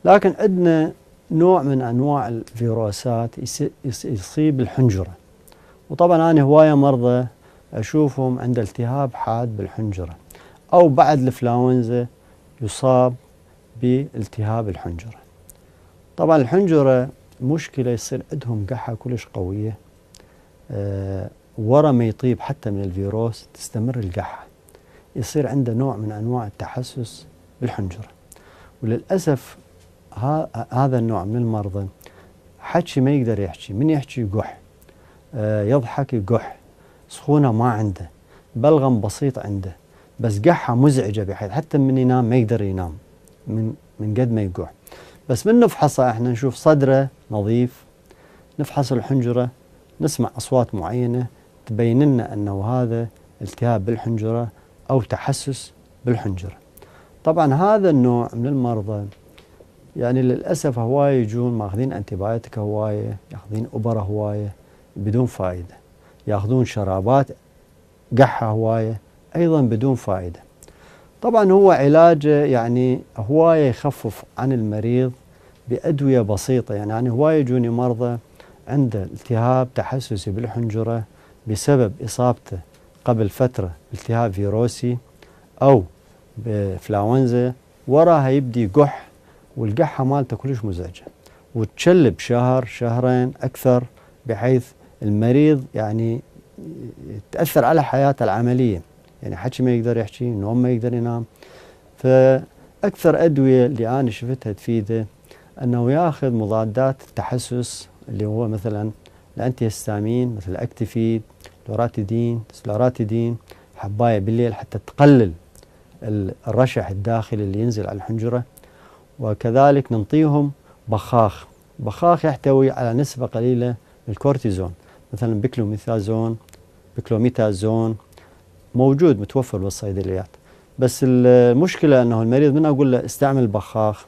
لكن عندنا نوع من أنواع الفيروسات يصيب الحنجرة، وطبعا أنا هواية مرضى أشوفهم عند التهاب حاد بالحنجرة، أو بعد الإنفلونزا يصاب بالتهاب الحنجرة. طبعا الحنجرة مشكلة يصير عندهم قحة كلش قوية، ورا ما يطيب حتى من الفيروس تستمر القحة، يصير عنده نوع من أنواع التحسس بالحنجرة. وللأسف هذا النوع من المرضى حكي ما يقدر يحكي، من يحكي يقح، يضحك يقح، سخونة ما عنده، بلغم بسيط عنده، بس قحة مزعجة بحيث حتى من ينام ما يقدر ينام من قد ما يقح. بس من نفحصه احنا نشوف صدره نظيف، نفحص الحنجرة نسمع أصوات معينة تبين لنا أنه هذا التهاب بالحنجرة أو تحسس بالحنجرة. طبعا هذا النوع من المرضى يعني للأسف هواية يجون ماخذين أنتيبايوتيك هواية، ياخذين أبرة هواية بدون فائدة، ياخذون شرابات قحة هواية أيضا بدون فائدة. طبعا هو علاجه يعني هواية يخفف عن المريض بأدوية بسيطة. يعني هواية يجوني مرضى عنده التهاب تحسسي بالحنجرة بسبب إصابته قبل فترة التهاب فيروسي أو بإنفلونزا، وراها يبدي قح، والقحة مالته كلش مزعجة وتشلب شهر شهرين أكثر، بحيث المريض يعني تأثر على حياته العملية، يعني حكي ما يقدر يحكي، نوم ما يقدر ينام. فأكثر أدوية اللي أنا شفتها تفيده أنه يأخذ مضادات التحسس اللي هو مثلا الأنتي هستامين مثل أكتيفيد، لوراتيدين، سلوراتيدين، حباية بالليل حتى تقلل الرشح الداخلي اللي ينزل على الحنجرة. وكذلك ننطيهم بخاخ يحتوي على نسبة قليلة من الكورتيزون، مثلا بيكلوميتازون موجود متوفر بالصيدليات. بس المشكلة أنه المريض من أقول له استعمل بخاخ،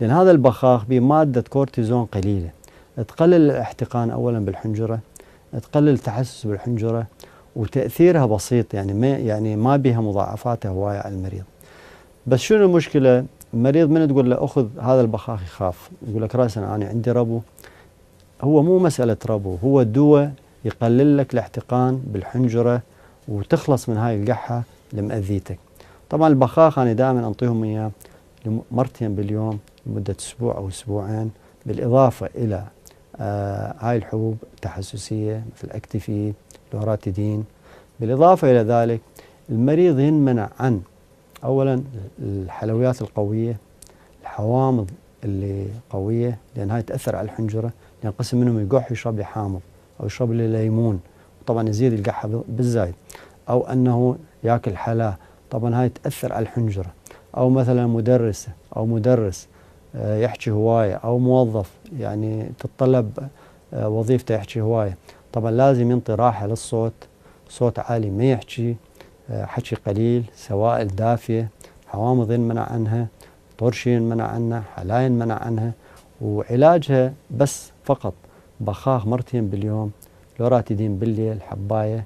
لأن هذا البخاخ بمادة كورتيزون قليلة تقلل الاحتقان أولا بالحنجرة، تقلل التحسس بالحنجرة، وتأثيرها بسيط، يعني ما بها مضاعفات هواية على المريض. بس شنو المشكلة؟ المريض من تقول له أخذ هذا البخاخ يخاف، يقول لك رأسا أنا عندي ربو. هو مو مسألة ربو، هو دواء يقلل لك الاحتقان بالحنجرة وتخلص من هاي القحة المأذيتك. طبعا البخاخ أنا دائما أنطيهم إياه مرتين باليوم لمدة أسبوع أو أسبوعين، بالإضافة إلى هاي الحبوب التحسسية مثل أكتيفيد، لوراتيدين. بالإضافة إلى ذلك المريض ينمنع عن أولا الحلويات القوية، الحوامض اللي قوية، لأن هاي تأثر على الحنجرة، لأن قسم منهم يقح يشرب لي حامض أو يشرب لي ليمون، طبعا يزيد القحة بالزايد، أو أنه يأكل حلا، طبعا هاي تأثر على الحنجرة. أو مثلا مدرسة أو مدرس يحكي هواية، أو موظف يعني تتطلب وظيفته يحكي هواية، طبعا لازم ينطي راحة للصوت، صوت عالي ما يحكي، حكي قليل، سوائل دافية، حوامض ينمنع عنها، طرشي ينمنع عنها، حلا ينمنع عنها. وعلاجها بس فقط بخاخ مرتين باليوم، لوراتيدين بالليل حباية،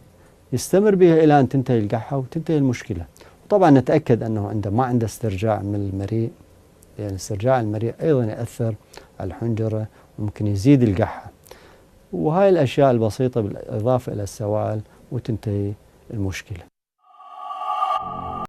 يستمر بها إلى أن تنتهي القحة وتنتهي المشكلة. طبعا نتأكد أنه ما عنده استرجاع من المريء، لأن استرجاع المريء أيضا يأثر على الحنجرة وممكن يزيد القحة. وهاي الأشياء البسيطة بالإضافة إلى السوائل وتنتهي المشكلة.